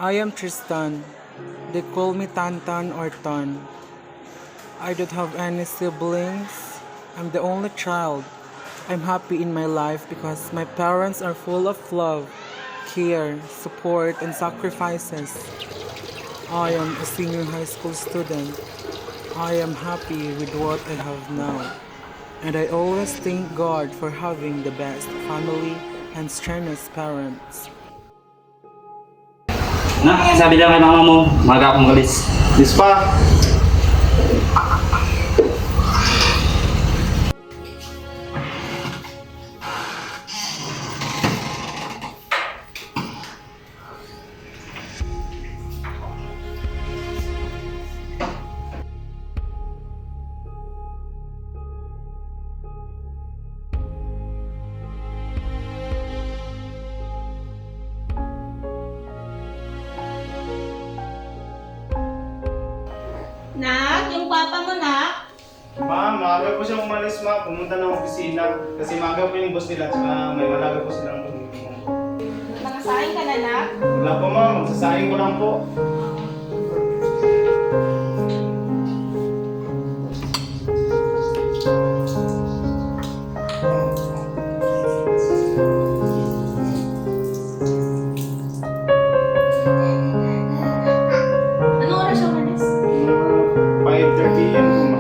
I am Tristan. They call me Tantan or Tan. I don't have any siblings. I'm the only child. I'm happy in my life because my parents are full of love, care, support, and sacrifices. I am a senior high school student. I am happy with what I have now. And I always thank God for having the best family and strenuous parents. Sabi lang kay mama mo, maga akong galis. Yes pa. Nak, yung papa mo, nak. Ma, maaga po siya umalis, ma. Pumunta ng opisina. Kasi maaga po yung boss nila. Tsaka may malaga po silang tumulong. Nakasahin ka na, nak. Wala po, ma. Magsasahin ko lang po. Anong oras siya umalis? 5:30 yan po, ma.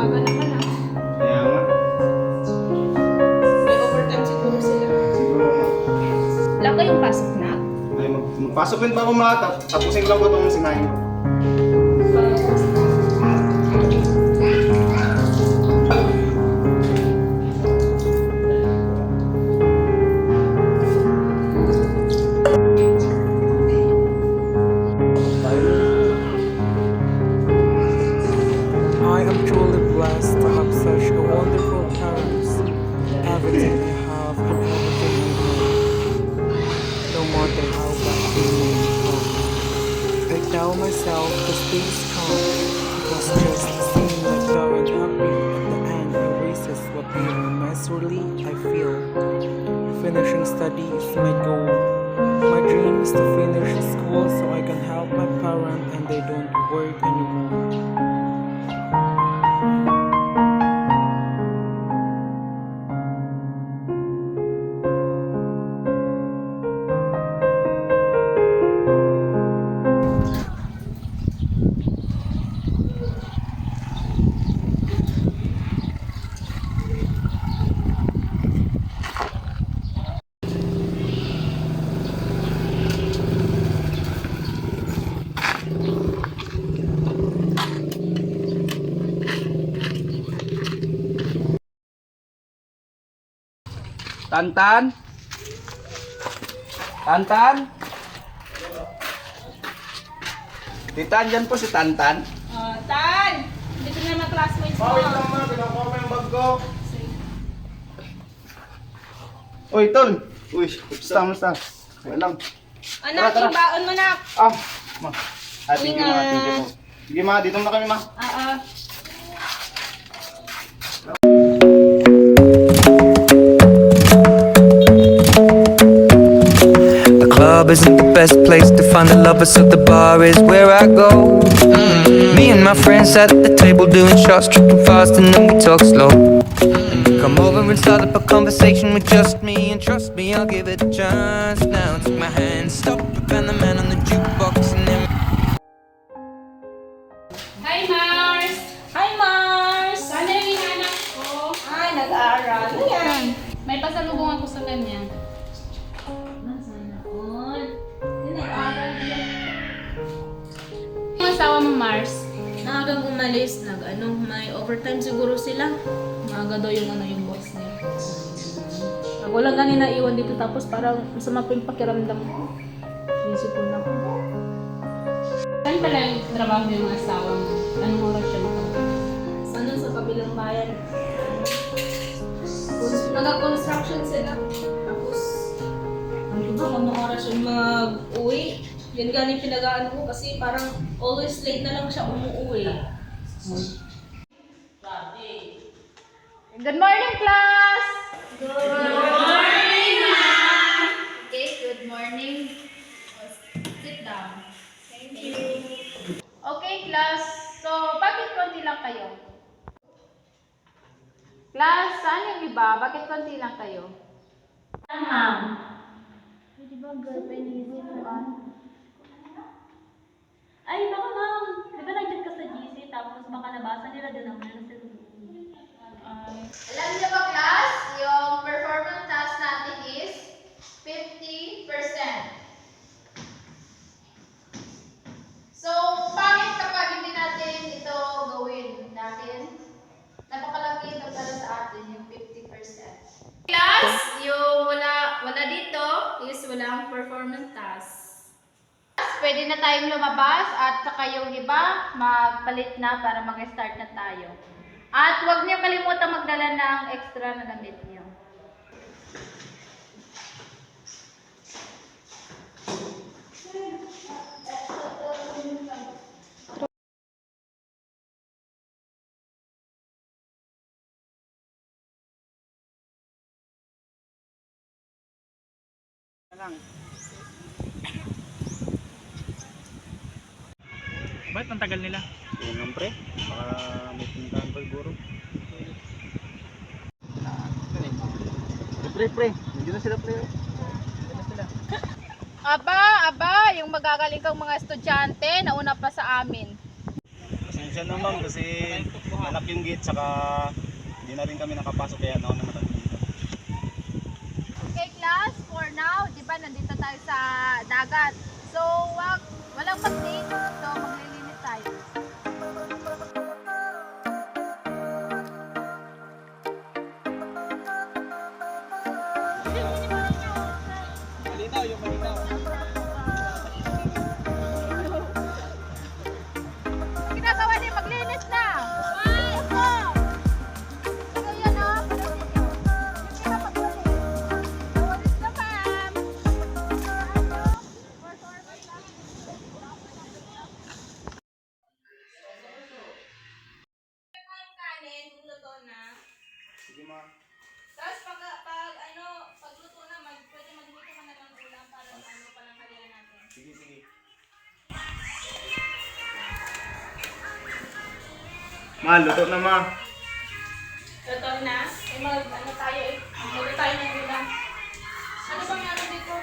Aga na ka na. Kaya nga. May overtime siguro sila. Siguro, ma. Wala kayong pasok, nak? Ay, magpasok din pa ako, ma. Tapusin ko lang po itong sinahin ko. I am truly blessed to have such a wonderful parents. Everything I have and everything I know. No matter how bad they may become. I tell myself to stay strong because just seeing my parents happy at the end erases what pain miserly I feel. Finishing study is my goal. My dream is to finish school so I can help my parents and they don't work anymore. Tantan? Tantan? Tita, dyan po si Tantan. Tan! Dito na mga classmates mo. Ma, wait lang, ma. Pinakuha ko yung bag ko. Uy, tol. Uy, musta? Okay lang. Anak, Tara. yung baon mo, nak. Ah, ma. Thank you, ma. Ingat. Thank you po. Sige, ma. Dito na kami, ma. The club isn't the best place to find the lovers, so the bar is where I go. Me and my friends sat at the table doing shots, tripping fast, and then we talk slow. Come over and start up a conversation with just me, and trust me, I'll give it a chance. Now take my hand, stop, and the man on the jukebox, and then Hi, Mars! Hi, Mars! Sana yung inanak ko. Ay, nag-aaral. Ano yan? May pasalubong ako sa kanya. Sana all. Nag-aaral yan. Yung asawa mo, Mars, Nakagang umalis, may overtime siguro sila. maaga daw yung boss niya. Ako lang kanina iwan dito tapos parang masama pa yung pakiramdam ko. Isip ko na. Saan pala yung trabaho yung asawa mo? Anong oras siya nito? Sana sa kabilang bayan. Nag-construction sila. Tapos, ang kung anong oras yung mag-uwi. Yan galing pinagaan ko kasi parang always late na lang siya umuwi. Good morning, class! Good morning, ma'am! Okay, good morning. Sit down. Mga girlfriend ni Zipuan. Ay, baka ma'am. Di ba nag-chat ka sa GC tapos baka nabasa nila din ang message. Alam niyo ba, class, yung performance task natin is 50%. So, pangit kapag hindi natin ito gawin dahil napakalaki ito para sa atin yung 50%. Class, yung wala dito is walang performance task. Pwede na tayong lumabas at saka yung iba magpalit na para mag-start na tayo. At huwag niyo kalimutan magdala ng extra na damit niyo. Ba't ang tagal nila? Yun lang pre, baka may puntahan pa siguro. Pre, hindi na sila pre. Aba, yung magagaling kang mga estudyante, nauna pa sa amin. Pasensya na ma'am kasi malaki yung gate saka hindi na rin kami nakapasok kaya nauna na kami dito. Okay class, for now, di ba nandito tayo sa dagat. So, walang mag-date, so maglilinis tayo. Malinaw yung malinaw. Ginagawa niya, maglinis na! Maglinis na! Ito yan o. Hindi na maglinis. Maglinis na, ma'am. Kanin, luto na. Sige ma. Tapos pagluto na, pwede magluto ka na ng ulam para sa pananghalila natin. Sige. Ma, luto na ma. Luto na? Magluto tayo ng ulam. Ano bang meron dito?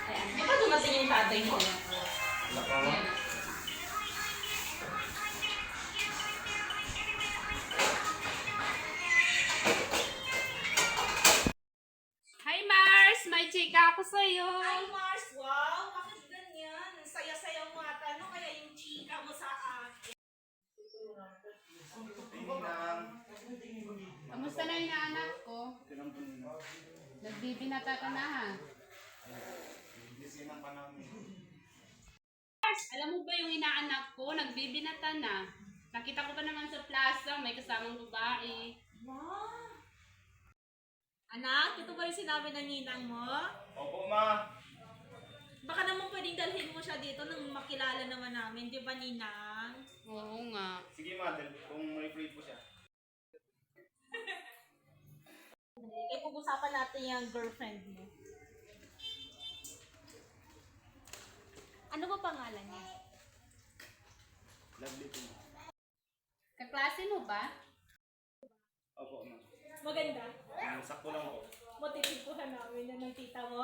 Ayan. Di ba dumating yung tatay mo? Hi Mars! May chika ako sa'yo. Ay, Mars! Wow! Bakit ganyan? Ang saya-saya mo ata. Ano kaya yung chika mo sa akin? Kamusta na yung anak ko? Nagbibinata ka na ha? Alam mo ba yung inaanak ko? Nagbibinata na. Nakita ko pa naman sa plaza, may kasamang babae. Wow! Anak, ito ba yung sinabi ng ninang mo? Opo ma. Baka naman pwedeng dalhin mo siya dito nang makilala naman namin, di ba ninang? Oo nga. Sige ma, kung may free po siya. Eh, pag-usapan natin yung girlfriend mo. Ano ba pangalan niya? Lovely po ma. Kaklase mo ba? Opo ma. Maganda. Sakto lang po. Matitipuhan namin na ng tita mo.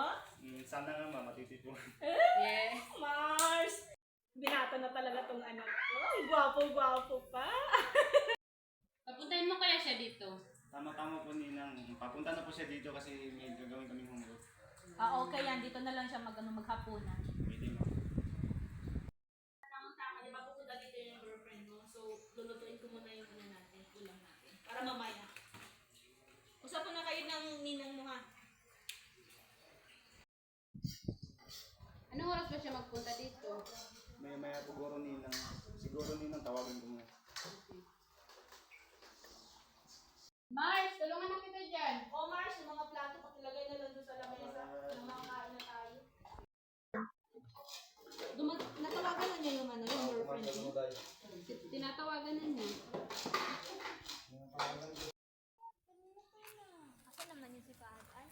Sana nga ma, matitipuhan. Yes. Mars! Binata na talaga tong anak ko. Ay, gwapo-gwapo pa. Papuntahin mo kaya siya dito? Tama-tama po ninang. Papunta na po siya dito kasi may gagawin kaming homework. Okay yan. Dito na lang siya maghapunan. Pwede ma. Tama, di ba pupunta dito yung girlfriend mo? So, lulutuin ko muna yung natin, ulam natin. Para mamaya. Usapan na kayo ng ninang mo ha. Anong oras ba siya magpunta dito? Maya-maya siguro ninang tawagan ko muna. Mars, tulungan na kita dyan. O Mars, yung mga plato, pakilagay na lang doon sa lamesa. Nang makakain na tayo. Natawagan na niya yung yung girlfriend mo. Tinatawagan na niya. Ako naman yung si Fahad. Ay,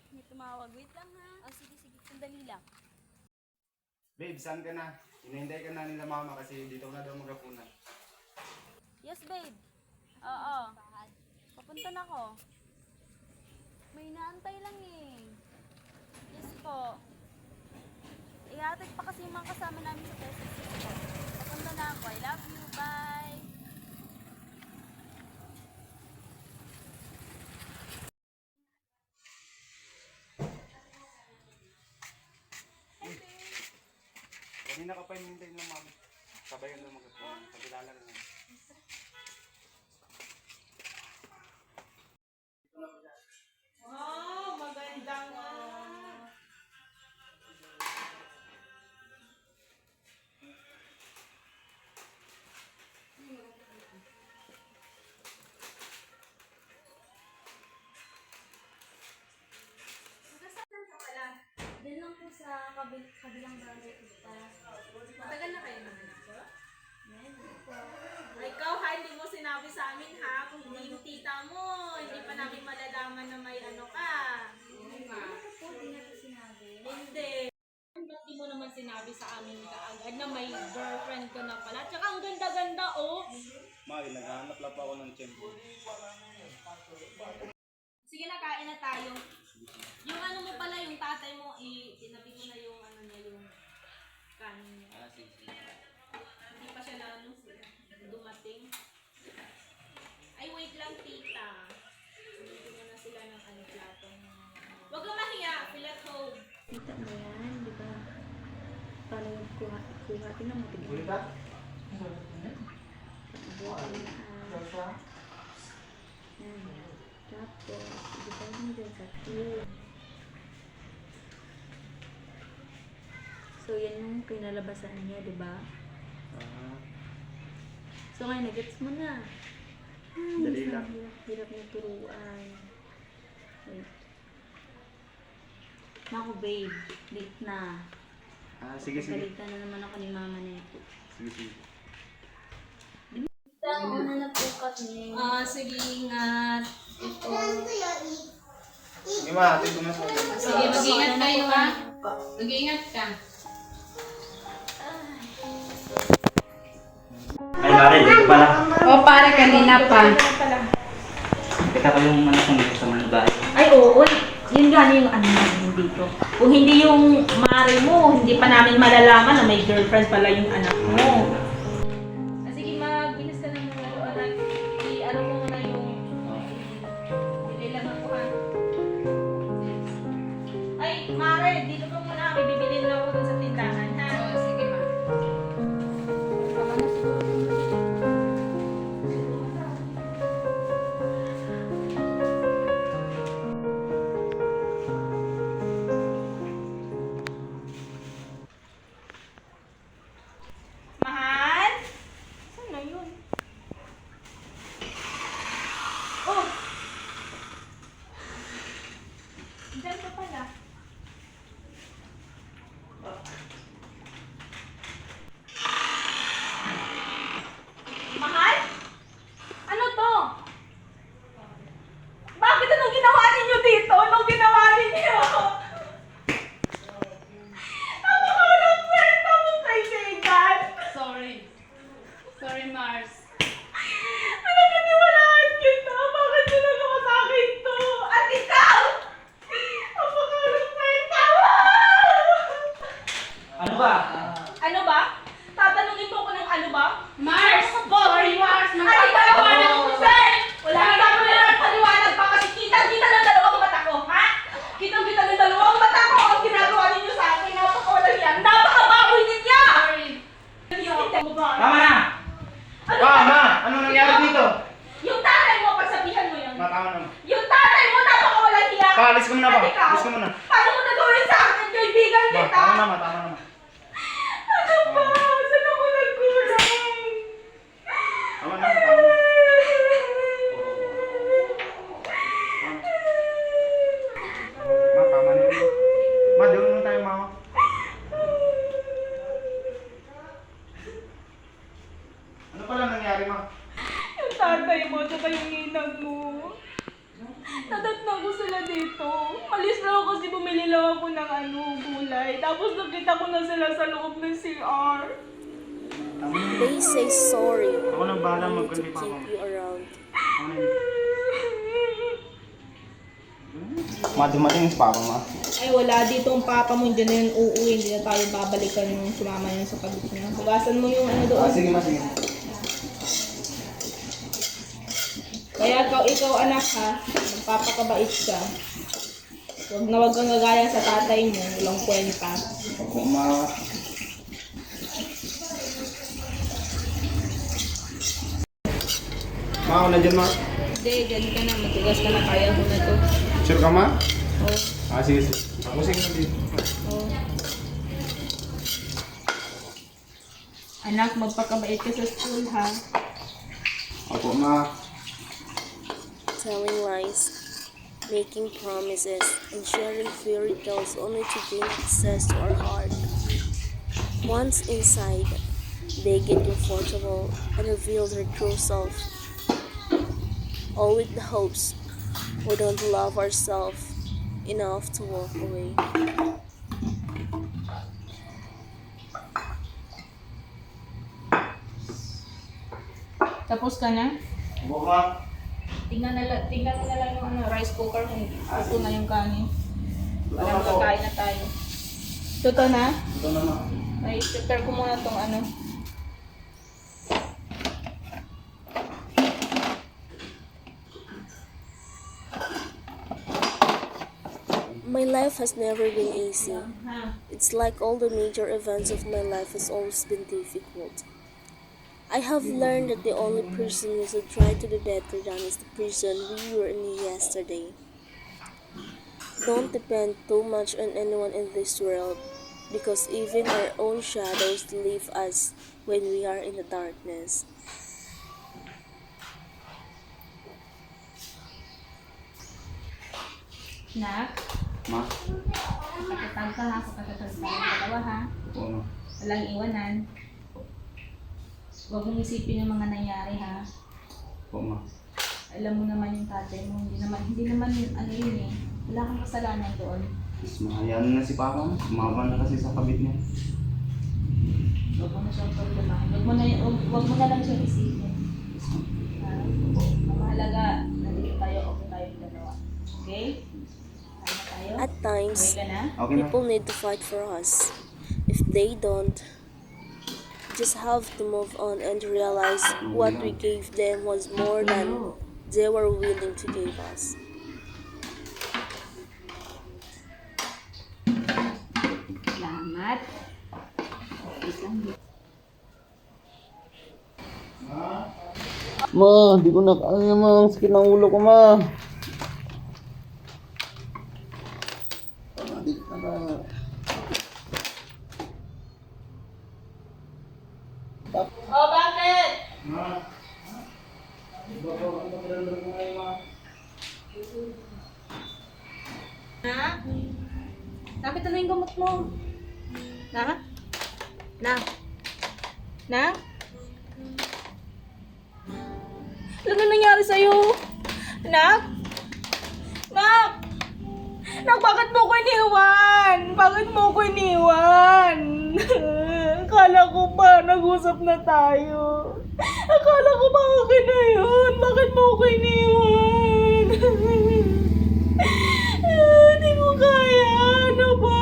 may tumawag. Wait lang ha. Oh, sige. Sandali lang. Babe, saan ka na? Hinahintay ka na nila mama kasi dito na daw magapunan. Yes, babe. Oo. Papunta na ako. May inaantay lang eh. Yes po. Ihatid pa kasi yung mga kasama namin sa Quezon City po. Papunta na ako. I love you. Bye. Kanina ka pa hinintay ng mama. Sabayan lang magkakaroon. Pagkilala rin naman. Wow, maganda nga. Doon lang po sa kabilang barangay kita. Matagal na kayo naman ako? Ikaw ha, hindi mo sinabi sa amin ha. Kung hindi yung tita mo, hindi pa namin malalaman na may ano ka. Hindi na po sinabi. Hindi. Ba't di mo naman sinabi sa amin kaagad na may girlfriend ka na pala? Tsaka ang ganda-ganda oh. Mari, naghahanap lang pa ako ng tiyempo. Sige na, kain na tayo. Yung ano mo pala, yung tatay mo, tinabi ko na yung ano niya, yung kanin niya. Hindi pa siya na ano, dumating. Ay, wait lang, tita. Hindi mo na sila ng ano, platong. Huwag kang mahiya, feel at home. Kita mo yan, di ba? Paano yung kuha? Tingnan mo, tingnan mo. Ulit ha? Tapos, ibigay mo dyan sa tube. So, yan yung pinalabasan niya, di ba? So, ngayon, nagets mo na. Dali lang. Hirap yung turuan. Wait. Naku, babe. Late na. Sige, sige. Pagalitan na naman ako ni mama nito. Sige, sige. Una na po kami. Sige, ingat. Sige ma, atid ko na sa Sige, mag-ingat kayo ha. Mag-ingat ka. Ay, Mare, dito pala. O, pare, kanina pa. Kita ko yung ano kung dito sa mga bahay. Ay, oo. Yun nga yung ano namin dito. Kung hindi yung mare mo, hindi pa namin malalaman na may girlfriend pala yung anak mo. Sige, magbilis ka na muna yung anak. I-ano mo muna yung... Bili lang ako ha. Ay, mare, dito ka muna. May bibilin lang ako dun sa tindahan ha. O, sige ma. Tama na siguro. Mahal? Saan na yun? Oh! Diyan ka pala. Mahal? Ano to? Bakit anong ginawa ninyo dito? Anong ginawa ninyo? Napakawalang kwenta mo kay Megan. Sorry. Sorry, Mars. Pinagkatiwalaan kita. Bakit ginagawa sa akin to? At ikaw! Napakawalang kwenta mo! Ano ba? Ano ba? Tatanungin mo ko ng ano ba? Mars! Sorry, Mars! Ano paliwanag mo, sir? Wala na ako na paliwanag pa kasi kita-kita ng dalawang mata ko, ha? Kitang-kita ng dalawang mata ko ang ginagawa ninyo sa akin. Napakawalang yan. Napakababoy ninyo! Sorry. Tama na! Ano Ma, ba? ma! Anong nangyari dito? Yung tatay mo, pagsabihan mo yan. Ma, tama na. Yung tatay mo, napakawalang hiya. Pa, alis ka muna pa. At ikaw, Alis ka muna. paano mo nagawin sa akin? Kaibigan Ma, kita. tama na ma, tama na ma. Ano ba? Saan ako nagkulang? Tama na, tama na. Ma, tama na yun. Ma, doon na tayo ma. Ano pala nangyari ma? Yung tatay mo, tsaka yung inag mo. Natatnago sila dito. Malis na ako kasi bumili lang ako ng ano, gulay. Tapos nakita ko na sila sa loob ng CR. Tama na They say sorry Ako nang bahala only to magkundi pa keep ako. you around. Dumating si Papa, ma. Ay, wala dito ang papa mo. Hindi na yun uuwi. Hindi na tayo babalikan yung sumama yun sa pagod niya. Hugasan mo yung ano doon. Sige, ma, sige. Kaya ikaw anak ha, magpapakabait ka. Huwag kang gagaya sa tatay mo. Walang kwenta. Opo, ma. Ma, ako na dyan, ma. Hindi, dyan ka na. Matigas ka na. Kaya mo na to. Sure ka, ma? Oo. Sige, sige. Ako sige na dito. Oo. Anak, magpakabait ka sa school ha. Opo, ma. Telling lies, making promises, and sharing fairy tales only to gain access to our heart. Once inside, they get comfortable and reveal their true self. All with the hopes we don't love ourselves enough to walk away. Tapos ka na? Opo, ma. Tingnan na lang yung ano, rice cooker kung gusto na yung kanin. Para magkakain na tayo. Ito na? Ito na, ma. Ay, prepare ko muna tong ano. My life has never been easy. Ha? It's like all the major events of my life has always been difficult. I have learned that the only person who should try to do better than is the person we were in yesterday. Don't depend too much on anyone in this world, because even our own shadows leave us when we are in the darkness. Nak, Ma. pagkatag ka ha, pagkatag tayo dalawa ha. Opo, ma. Walang iwanan. Huwag mong isipin yung mga nangyari ha. Opo, ma. Alam mo naman yung tatay mo, hindi naman yun, ano yun eh. Wala kang kasalanan doon. Mas mahayaan na si Papa, ma. Sumama na kasi sa kabit niya. Huwag mo na siyang problemahin. Huwag mo na lang siyang isipin. Ha? Ang mahalaga, nandito tayo, okay tayong dalawa. Okay? Ano tayo? At times, Okay ka na? Okay na. people need to fight for us. If they don't, just have to move on and realize what we gave them was more than they were willing to give us. Salamat. Ma, di ko na kaya, ma. Ang sakit ng ulo ko, ma. Di ko na kaya. Oh, bakit? Ma. Iba ko, ang pakiramdam ko ngayon, ma. Na? Bakit ano yung gamot mo? Na? Na? Na? Ano na nangyari sa'yo? Nak? Nak? Nak, bakit mo ko iniwan? Bakit mo ko iniwan? Akala ko ba nag-usap na tayo? Akala ko ba okay na yun? Bakit mo ko iniwan? Hindi ko kaya. Ano ba?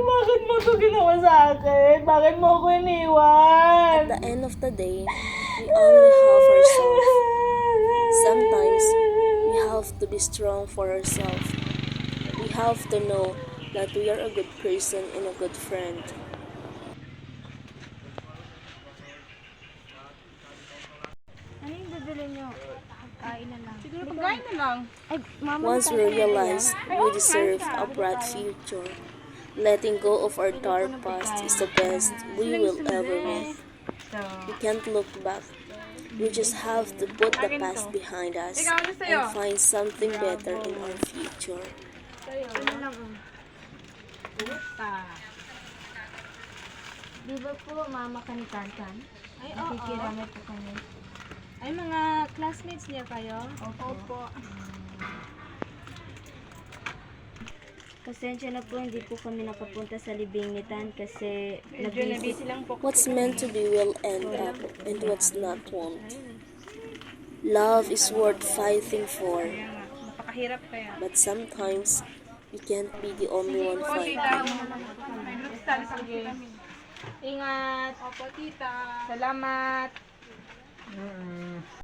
Bakit mo ito ginawa sa akin? Bakit mo ko iniwan? At the end of the day, we only have ourselves. Sometimes, we have to be strong for ourselves. We have to know that we are a good person and a good friend. Ano yung bibili nyo? Pagkain na lang. Siguro pagkain na lang. Ay, mama. Once we realize we deserve a bright future, letting go of our dark past is the best we will ever make. We can't look back. We just have to put the past behind us and find something better in our future. Di ba po mama ka ni Tantan? Ay, oo. Nakikirami po kami. Ay, mga classmates niya kayo? Opo. Pasensya na po, hindi po kami nakapunta sa libing ni Tan kasi Medyo na-busy lang po. What's meant to be will end up, and what's not won't. Love is worth fighting for, Kaya nga, napakahirap kaya. but sometimes you can't be the only one fighting. Sige. Ingat. Opo, tita. Salamat.